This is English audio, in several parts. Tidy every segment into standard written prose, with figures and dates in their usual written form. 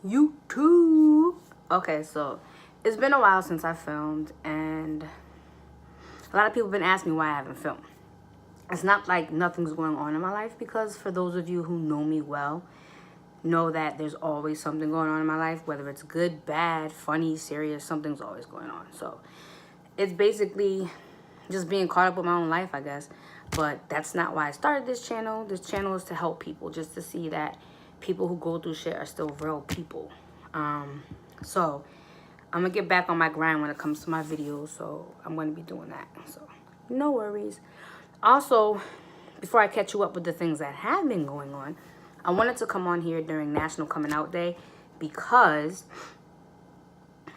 YouTube. Okay, so it's been a while since I filmed, and a lot of people have been asking me why I haven't filmed. It's not like nothing's going on in my life, because for those of you who know me well, know that there's always something going on in my life, whether it's good, bad, funny, serious, something's always going on. So it's basically just being caught up with my own life, I guess. But that's not why I started this channel. This channel is to help people, just to see that people who go through shit are still real people. So I'm gonna get back on my grind when it comes to my videos, so I'm gonna be doing that. So no worries. Also, before I catch you up with the things that have been going on, I wanted to come on here during National Coming Out Day, because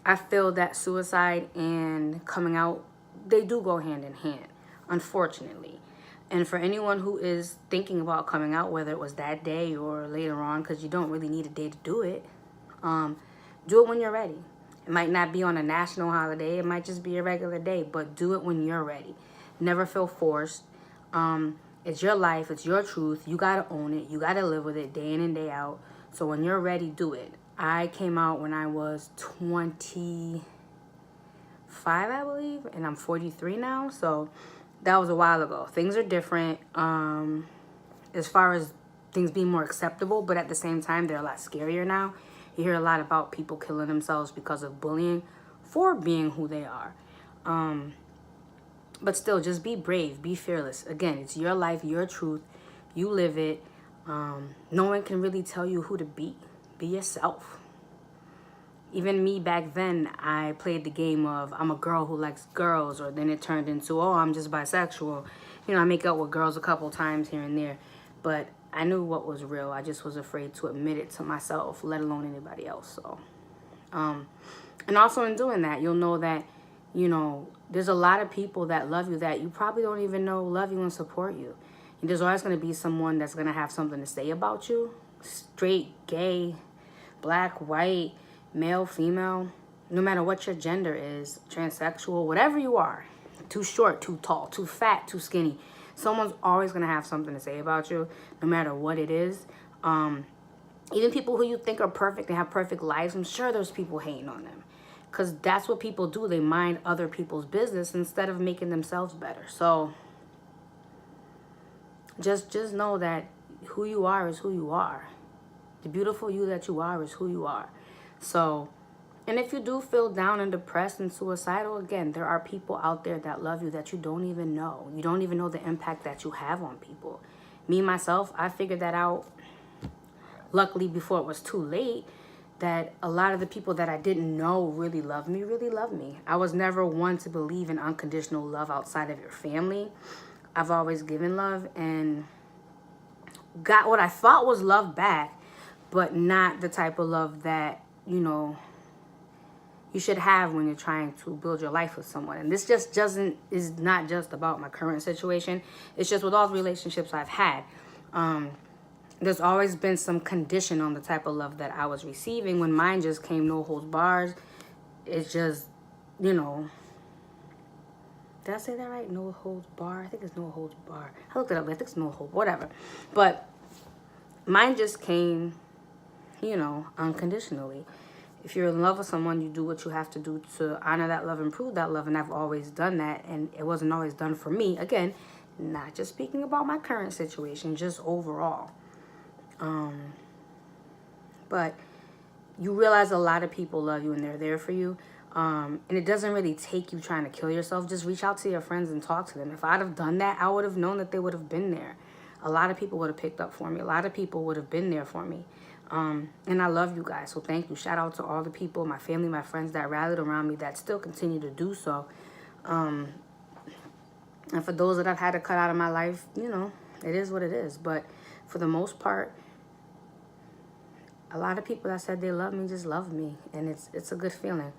I feel that suicide and coming out, they do go hand in hand, unfortunately. And for anyone who is thinking about coming out, whether it was that day or later on, because you don't really need a day to do it, do it when you're ready. It might not be on a national holiday. It might just be a regular day, but do it when you're ready. Never feel forced. It's your life. It's your truth. You got to own it. You got to live with it day in and day out. So when you're ready, do it. I came out when I was 25, I believe, and I'm 43 now. So that was a while ago. Things are different as far as things being more acceptable, but at the same time, they're a lot scarier now. You hear a lot about people killing themselves because of bullying for being who they are. But still, just be brave, be fearless. Again, it's your life, your truth. You live it. No one can really tell you who to be. Be yourself. Even me back then, I played the game of I'm a girl who likes girls, or then it turned into, oh, I'm just bisexual. You know, I make out with girls a couple times here and there. But I knew what was real. I just was afraid to admit it to myself, let alone anybody else. So, and also in doing that, you'll know that, you know, there's a lot of people that love you that you probably don't even know love you and support you. And there's always going to be someone that's going to have something to say about you. Straight, gay, black, white, male, female, no matter what your gender is, transsexual, whatever you are, too short, too tall, too fat, too skinny, someone's always going to have something to say about you, no matter what it is. Even people who you think are perfect and have perfect lives, I'm sure there's people hating on them, because that's what people do. They mind other people's business instead of making themselves better. So just know that who you are is who you are. The beautiful you that you are is who you are. So, and if you do feel down and depressed and suicidal, again, there are people out there that love you that you don't even know. You don't even know the impact that you have on people. Me, myself, I figured that out, luckily, before it was too late, that a lot of the people that I didn't know really loved me, really loved me. I was never one to believe in unconditional love outside of your family. I've always given love and got what I thought was love back, but not the type of love that, you know, you should have when you're trying to build your life with someone. And this just is not just about my current situation. It's just with all the relationships I've had. There's always been some condition on the type of love that I was receiving. When mine just came no holds bars, it's just, you know, did I say that right? No holds bar? I think it's no holds bar. I looked it up. I think it's no hold, whatever. But mine just came, you know, unconditionally. If you're in love with someone, you do what you have to do to honor that love and prove that love. And I've always done that. And it wasn't always done for me. Again, not just speaking about my current situation, just overall. But you realize a lot of people love you and they're there for you. And it doesn't really take you trying to kill yourself. Just reach out to your friends and talk to them. If I'd have done that, I would have known that they would have been there. A lot of people would have picked up for me. A lot of people would have been there for me. And I love you guys. So thank you. Shout out to all the people, my family, my friends that rallied around me, that still continue to do so. And for those that I've had to cut out of my life, you know, it is what it is. But for the most part, a lot of people that said they love me just love me. And it's a good feeling.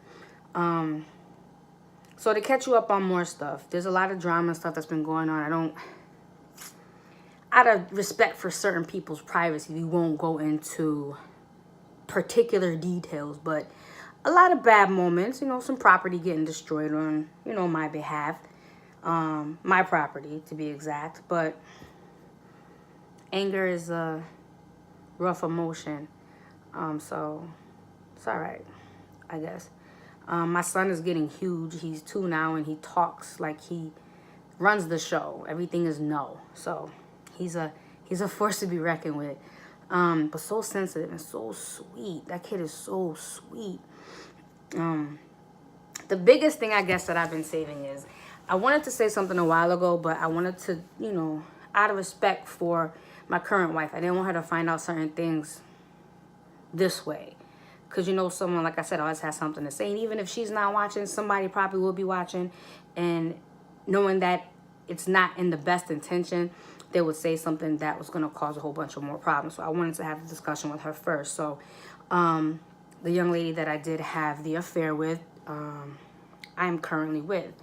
So to catch you up on more stuff, there's a lot of drama and stuff that's been going on. Out of respect for certain people's privacy, we won't go into particular details, but a lot of bad moments, you know, some property getting destroyed on, you know, my behalf, my property to be exact. But anger is a rough emotion. So It's all right, I guess. My son is getting huge. He's 2 now, and he talks like he runs the show. Everything is no. So he's a force to be reckoned with. But so sensitive and so sweet. That kid is so sweet. The biggest thing, I guess, that I've been saving is, I wanted to say something a while ago, but I wanted to, out of respect for my current wife, I didn't want her to find out certain things this way. Because, someone, like I said, always has something to say. And even if she's not watching, somebody probably will be watching. And knowing that it's not in the best intention, they would say something that was going to cause a whole bunch of more problems. So I wanted to have a discussion with her first. So the young lady that I did have the affair with, I'm currently with.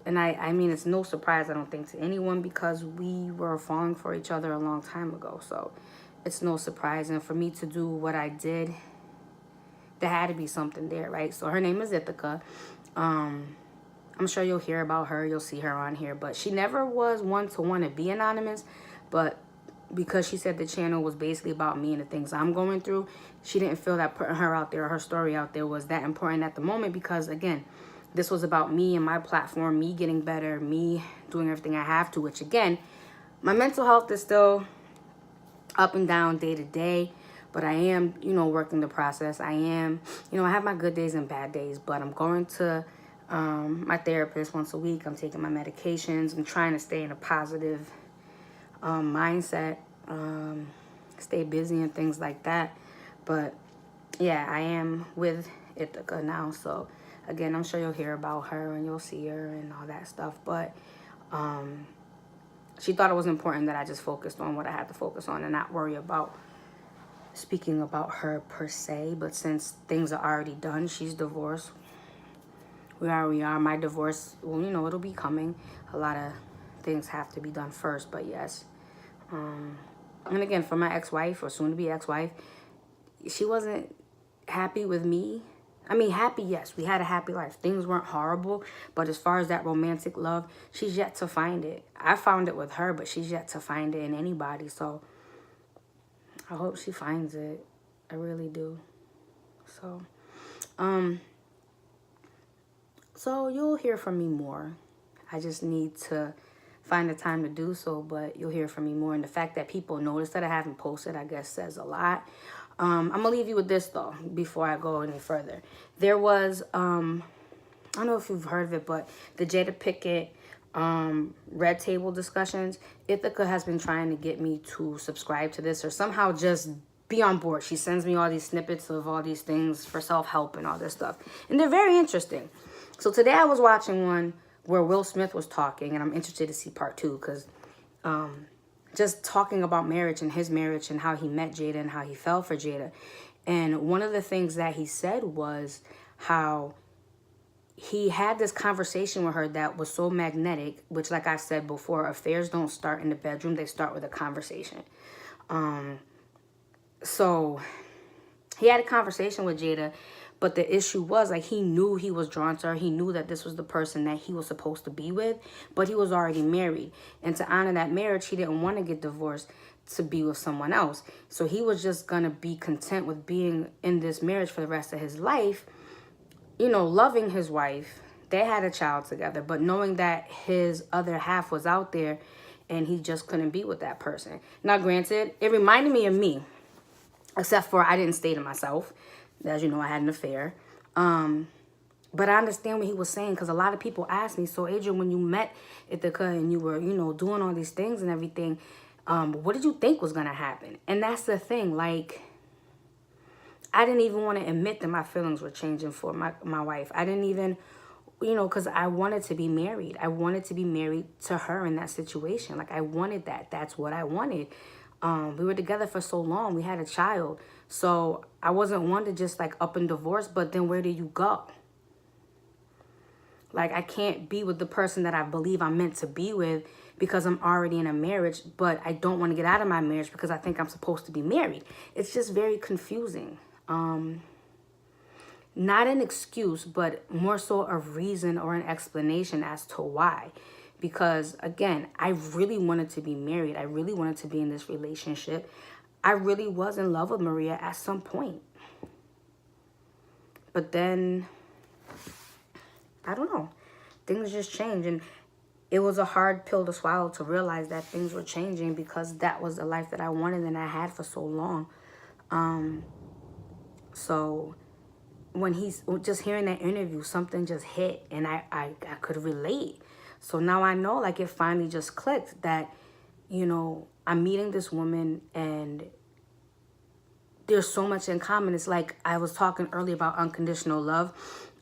And I mean, it's no surprise, I don't think, to anyone, because we were falling for each other a long time ago. So it's no surprise. And for me to do what I did, there had to be something there, right? So her name is Ithaca. I'm sure you'll hear about her. You'll see her on here. But she never was one to want to be anonymous. But because she said the channel was basically about me and the things I'm going through, she didn't feel that putting her out there, her story out there, was that important at the moment. Because, again, this was about me and my platform, me getting better, me doing everything I have to. Which, again, my mental health is still up and down day to day. But I am, working the process. I am, I have my good days and bad days. But I'm going to my therapist once a week. I'm taking my medications. I'm trying to stay in a positive mindset, stay busy and things like that. But yeah, I am with Ithaca now. So again, I'm sure you'll hear about her and you'll see her and all that stuff. But she thought it was important that I just focused on what I had to focus on and not worry about speaking about her per se. But since things are already done, she's divorced. We are. My divorce, well, it'll be coming. A lot of things have to be done first, but yes. And again, for my ex-wife, or soon-to-be ex-wife, she wasn't happy with me. I mean, happy, yes. We had a happy life. Things weren't horrible, but as far as that romantic love, she's yet to find it. I found it with her, but she's yet to find it in anybody, so I hope she finds it. I really do. So you'll hear from me more. I just need to find the time to do so, but you'll hear from me more. And the fact that people notice that I haven't posted, I guess, says a lot. I'm going to leave you with this, though, before I go any further. There was, I don't know if you've heard of it, but the Jada Pinkett Red Table discussions. Ithaca has been trying to get me to subscribe to this or somehow just be on board. She sends me all these snippets of all these things for self-help and all this stuff. And they're very interesting. So today I was watching one where Will Smith was talking, and I'm interested to see part 2 because just talking about marriage and his marriage and how he met Jada and how he fell for Jada. And one of the things that he said was how he had this conversation with her that was so magnetic, which, like I said before, affairs don't start in the bedroom. They start with a conversation. So he had a conversation with Jada, but the issue was, like, he knew he was drawn to her. He knew that this was the person that he was supposed to be with, but he was already married. And to honor that marriage, he didn't want to get divorced to be with someone else. So he was just going to be content with being in this marriage for the rest of his life, loving his wife. They had a child together, but knowing that his other half was out there and he just couldn't be with that person. Now, granted, it reminded me of me, except for I didn't stay to myself. As you know, I had an affair. But I understand what he was saying, because a lot of people ask me, so Adrian, when you met Ithaca and you were, doing all these things and everything, what did you think was going to happen? And that's the thing. Like, I didn't even want to admit that my feelings were changing for my wife. I didn't even, because I wanted to be married. I wanted to be married to her in that situation. Like, I wanted that. That's what I wanted. We were together for so long. We had a child. So I wasn't one to just like up and divorce, but then where do you go? Like, I can't be with the person that I believe I'm meant to be with because I'm already in a marriage, but I don't want to get out of my marriage because I think I'm supposed to be married. It's just very confusing. Not an excuse, but more so a reason or an explanation as to why. Because, again, I really wanted to be married. I really wanted to be in this relationship. I really was in love with Maria at some point. But then, I don't know, things just change. And it was a hard pill to swallow to realize that things were changing, because that was the life that I wanted and I had for so long. So when he's just hearing that interview, something just hit, and I could relate. So now I know, like, it finally just clicked that, you know, I'm meeting this woman and there's so much in common. It's like I was talking earlier about unconditional love.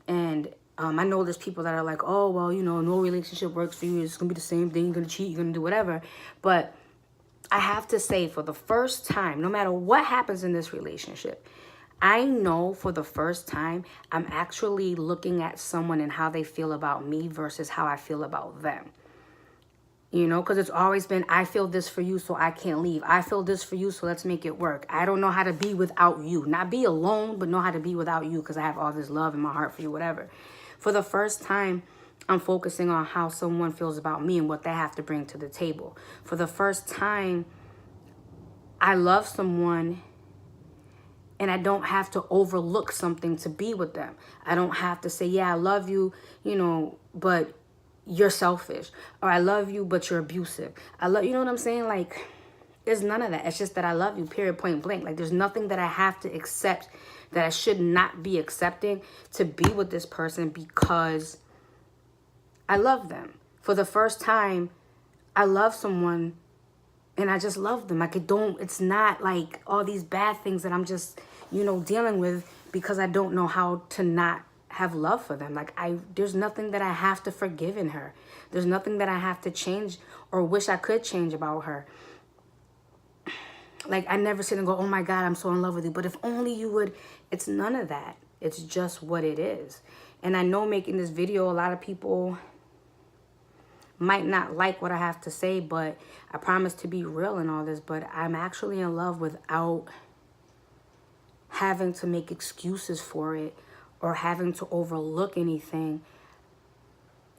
And I know there's people that are like, oh, well, you know, no relationship works for you. It's going to be the same thing. You're going to cheat. You're going to do whatever. But I have to say, for the first time, no matter what happens in this relationship, I know for the first time, I'm actually looking at someone and how they feel about me versus how I feel about them. You know, because it's always been, I feel this for you, so I can't leave. I feel this for you, so let's make it work. I don't know how to be without you. Not be alone, but know how to be without you, because I have all this love in my heart for you, whatever. For the first time, I'm focusing on how someone feels about me and what they have to bring to the table. For the first time, I love someone and I don't have to overlook something to be with them. I don't have to say, yeah, I love you, you know, but you're selfish. Or I love you, but you're abusive. You know what I'm saying? Like, there's none of that. It's just that I love you, period, point blank. Like, there's nothing that I have to accept that I should not be accepting to be with this person because I love them. For the first time, I love someone and I just love them. Like, it's not like all these bad things that I'm just, you know, dealing with because I don't know how to not have love for them. Like, there's nothing that I have to forgive in her. There's nothing that I have to change or wish I could change about her. Like, I never sit and go, oh my God, I'm so in love with you. But if only you would. It's none of that. It's just what it is. And I know making this video, a lot of people might not like what I have to say, but I promise to be real in all this. But I'm actually in love without having to make excuses for it or having to overlook anything.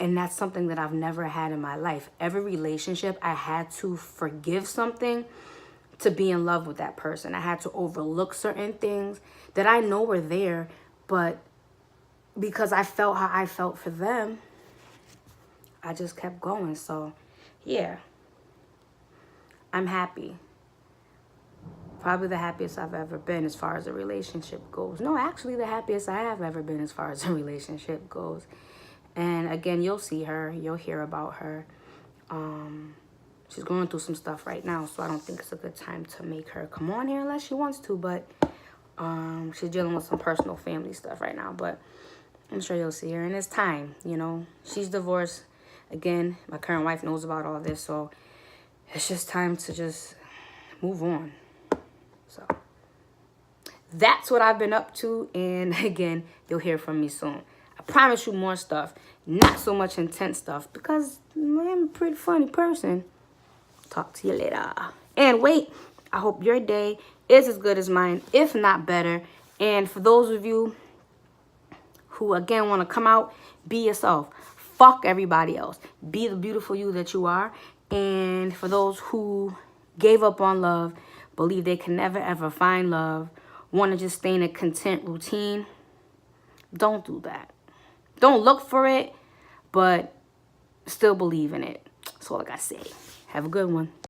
And that's something that I've never had in my life. Every relationship, I had to forgive something to be in love with that person. I had to overlook certain things that I know were there, but because I felt how I felt for them, I just kept going. So, yeah, I'm happy. Probably the happiest I've ever been as far as a relationship goes. No, actually the happiest I have ever been as far as a relationship goes. And again, you'll see her. You'll hear about her. She's going through some stuff right now, so I don't think it's a good time to make her come on here unless she wants to. But she's dealing with some personal family stuff right now. But I'm sure you'll see her. And it's time, you know. She's divorced. Again, my current wife knows about all this, so it's just time to just move on. So that's what I've been up to. And again, you'll hear from me soon. I promise you more stuff. Not so much intense stuff because I'm a pretty funny person. Talk to you later. And wait, I hope your day is as good as mine, if not better. And for those of you who, again, want to come out, be yourself. Fuck everybody else. Be the beautiful you that you are. And for those who gave up on love, believe they can never, ever find love, want to just stay in a content routine, don't do that. Don't look for it, but still believe in it. That's all I got to say. Have a good one.